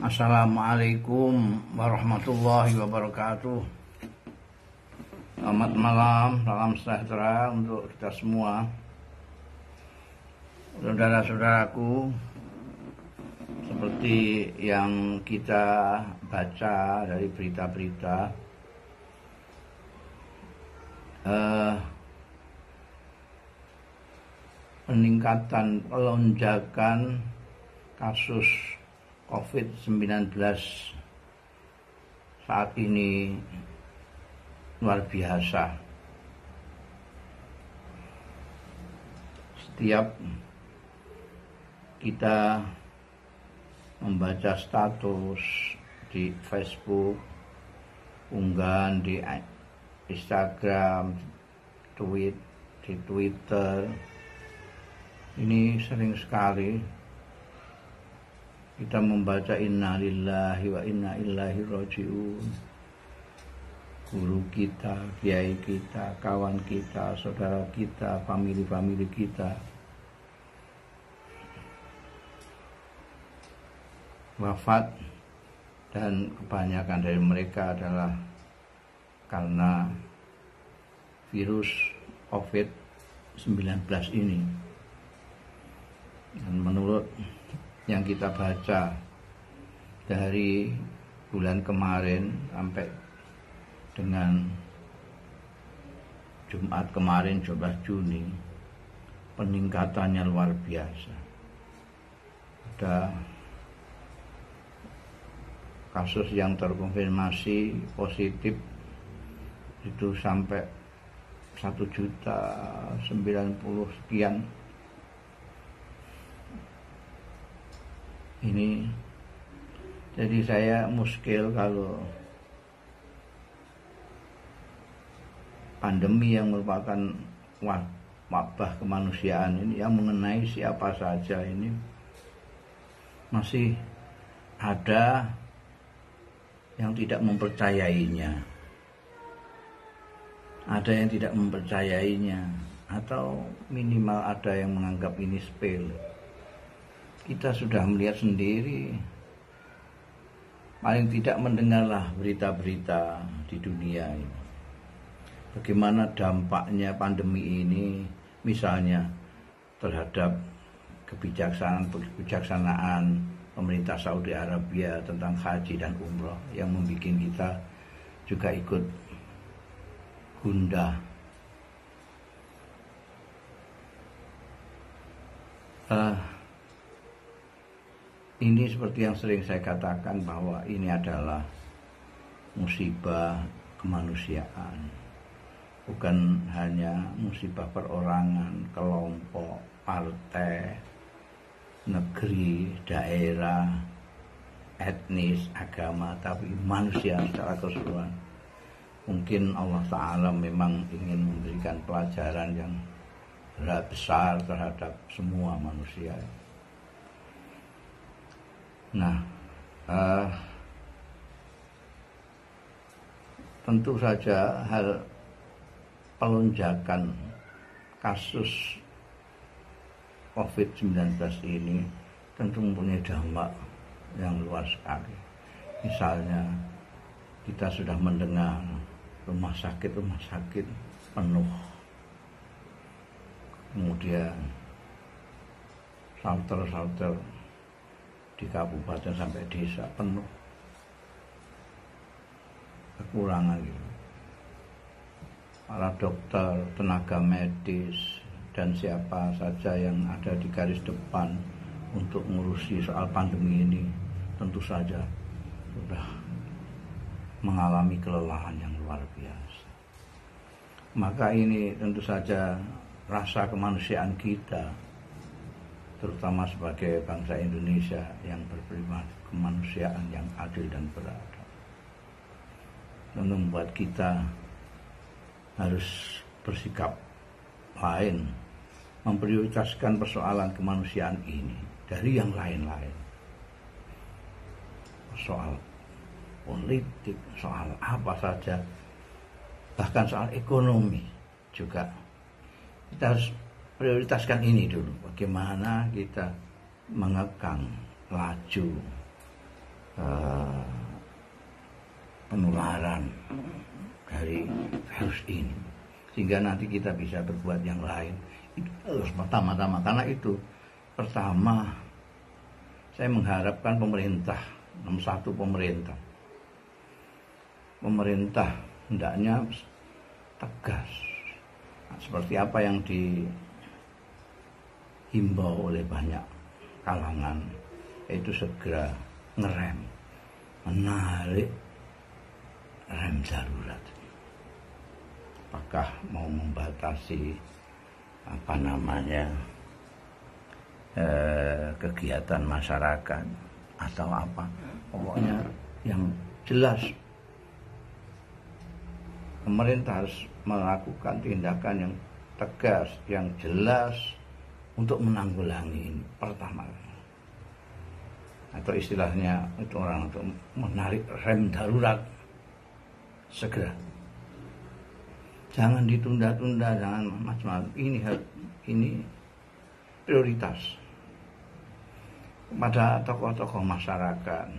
Assalamualaikum warahmatullahi wabarakatuh. Selamat malam, salam sejahtera untuk kita semua. Saudara-saudaraku, seperti yang kita baca dari berita-berita, peningkatan lonjakan kasus COVID-19 saat ini luar biasa. Setiap kita membaca status di Facebook, unggahan di Instagram, di Twitter, ini sering sekali kita membaca inna lillahi wa inna ilaihi raji'un. Guru kita, kiai kita, kawan kita, saudara kita, famili kita wafat, dan kebanyakan dari mereka adalah karena virus COVID-19 ini. Dan menurut yang kita baca dari bulan kemarin sampai dengan Jumat kemarin 12 Juni, peningkatannya luar biasa. Ada kasus yang terkonfirmasi positif itu sampai 1.090 sekian. Ini jadi saya muskil kalau pandemi yang merupakan wabah kemanusiaan ini yang mengenai siapa saja ini masih ada yang tidak mempercayainya, ada yang tidak mempercayainya, atau minimal ada yang menganggap ini sepele. Kita sudah melihat sendiri, paling tidak mendengarlah berita-berita di dunia ini, bagaimana dampaknya pandemi ini, misalnya terhadap kebijaksanaan pemerintah Saudi Arabia tentang haji dan umroh yang membuat kita juga ikut gundah. Ini seperti yang sering saya katakan bahwa ini adalah musibah kemanusiaan, bukan hanya musibah perorangan, kelompok, partai, negeri, daerah, etnis, agama, tapi manusia secara keseluruhan. Mungkin Allah Ta'ala memang ingin memberikan pelajaran yang besar terhadap semua manusia. Nah, tentu saja hal pelonjakan kasus COVID-19 ini tentu mempunyai dampak yang luas sekali. Misalnya kita sudah mendengar rumah sakit penuh, kemudian shelter di kabupaten sampai desa penuh, kekurangan gitu. Para dokter, tenaga medis, dan siapa saja yang ada di garis depan untuk mengurusi soal pandemi ini tentu saja sudah mengalami kelelahan yang luar biasa. Maka ini tentu saja rasa kemanusiaan kita, terutama sebagai bangsa Indonesia yang berprimat kemanusiaan yang adil dan beradab, membuat kita harus bersikap lain, memprioritaskan persoalan kemanusiaan ini dari yang lain-lain. Soal politik, soal apa saja, bahkan soal ekonomi juga kita harus prioritaskan ini dulu. Bagaimana kita mengekang laju penularan dari virus ini, sehingga nanti kita bisa berbuat yang lain. Itu harus pertama-tama, karena itu pertama saya mengharapkan pemerintah, nomor satu pemerintah hendaknya tegas, seperti apa yang dihimbau oleh banyak kalangan, yaitu segera ngerem, menarik rem darurat. Apakah mau membatasi kegiatan masyarakat atau apa, pokoknya yang jelas pemerintah harus melakukan tindakan yang tegas, yang jelas untuk menanggulangi ini pertama, atau istilahnya itu orang untuk menarik rem darurat segera. Jangan ditunda-tunda, jangan macam-macam. Ini prioritas kepada tokoh-tokoh masyarakat.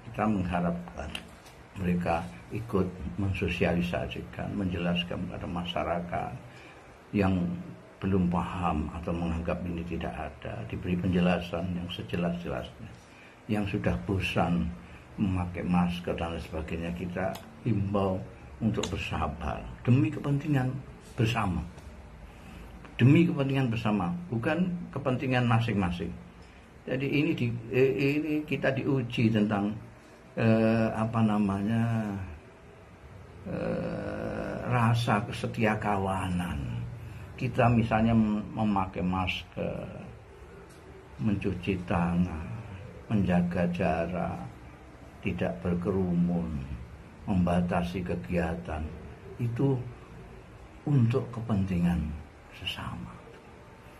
Kita mengharapkan mereka ikut mensosialisasikan, menjelaskan kepada masyarakat yang belum paham atau menganggap ini tidak ada, diberi penjelasan yang sejelas-jelasnya. Yang sudah bosan memakai masker dan lain sebagainya, kita himbau untuk bersabar demi kepentingan bersama. Demi kepentingan bersama, bukan kepentingan masing-masing. Jadi ini kita diuji tentang rasa kesetiakawanan. Kita misalnya memakai masker, mencuci tangan, menjaga jarak, tidak berkerumun, membatasi kegiatan, itu untuk kepentingan sesama,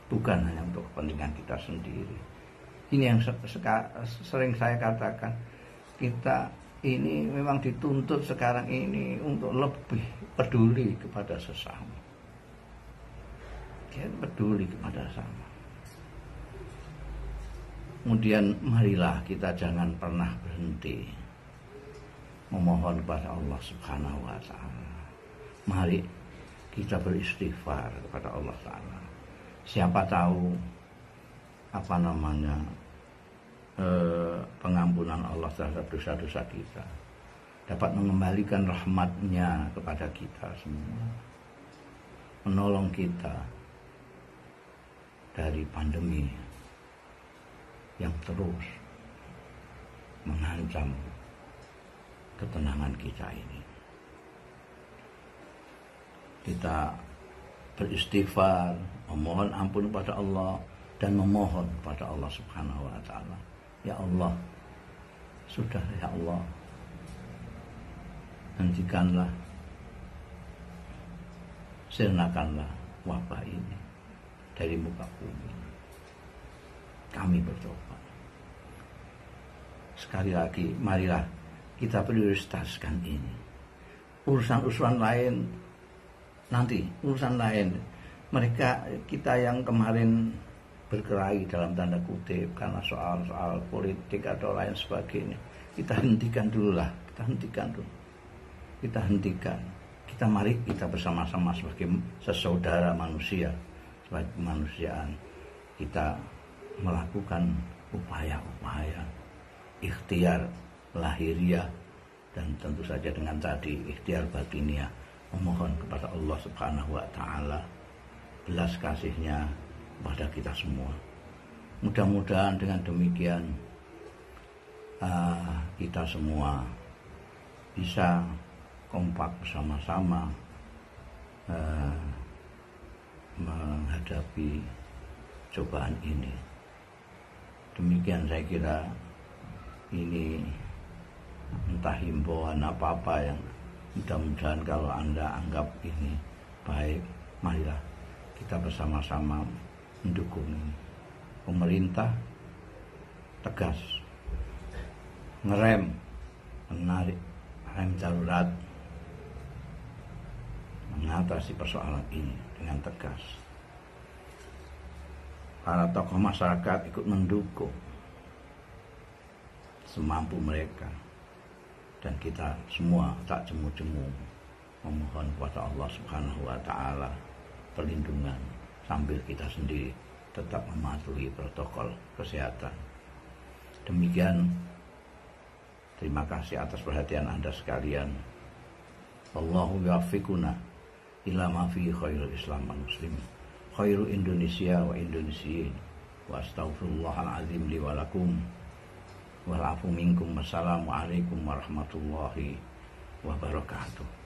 bukan hanya untuk kepentingan kita sendiri. Ini yang sering saya katakan, kita ini memang dituntut sekarang ini untuk lebih peduli kepada sesama. Kita peduli kepada sesama. Kemudian marilah kita jangan pernah berhenti memohon kepada Allah Subhanahu wa Ta'ala. Mari kita beristighfar kepada Allah Ta'ala. Siapa tahu pengampunan Allah terhadap dosa-dosa kita dapat mengembalikan rahmat-Nya kepada kita semua, menolong kita dari pandemi yang terus mengancam ketenangan kita ini. Kita beristighfar, memohon ampun kepada Allah, dan memohon kepada Allah Subhanahu wa Ta'ala. Ya Allah, sudah ya Allah, hentikanlah, sirnakanlah wabah ini dari muka bumi. Kami bertobat. Sekali lagi, marilah kita prioritaskan ini. Urusan-urusan lain nanti, urusan lain. Kita yang kemarin berkelahi dalam tanda kutip karena soal-soal politik atau lain sebagainya, kita hentikan dulu lah. Kita hentikan. Mari kita bersama-sama sebagai sesaudara manusia, sebagai kemanusiaan, kita melakukan upaya-upaya ikhtiar lahiriah dan tentu saja dengan tadi ikhtiar batiniah, memohon kepada Allah Subhanahu wa Ta'ala belas kasih-Nya kepada kita semua. Mudah-mudahan dengan demikian kita semua bisa kompak bersama-sama menghadapi cobaan ini. Demikian saya kira, ini entah himbauan apa-apa yang mudah-mudahan kalau Anda anggap ini baik, marilah kita bersama-sama mendukung pemerintah tegas ngerem, menarik rem darurat, mengatasi persoalan ini dengan tegas. Para tokoh masyarakat ikut mendukung semampu mereka. Dan kita semua tak jemu-jemu memohon kepada Allah Subhanahu wa taala perlindungan sambil kita sendiri tetap mematuhi protokol kesehatan. Demikian, terima kasih atas perhatian Anda sekalian. Wallahu yuwaffiquna ila ma fi khairul Islam wal muslimin, khairu Indonesia wa Indonesiyin. Wa astaghfirullahal azim li wa lakum wal afu minkum. Wassalamualaikum warahmatullahi wabarakatuh.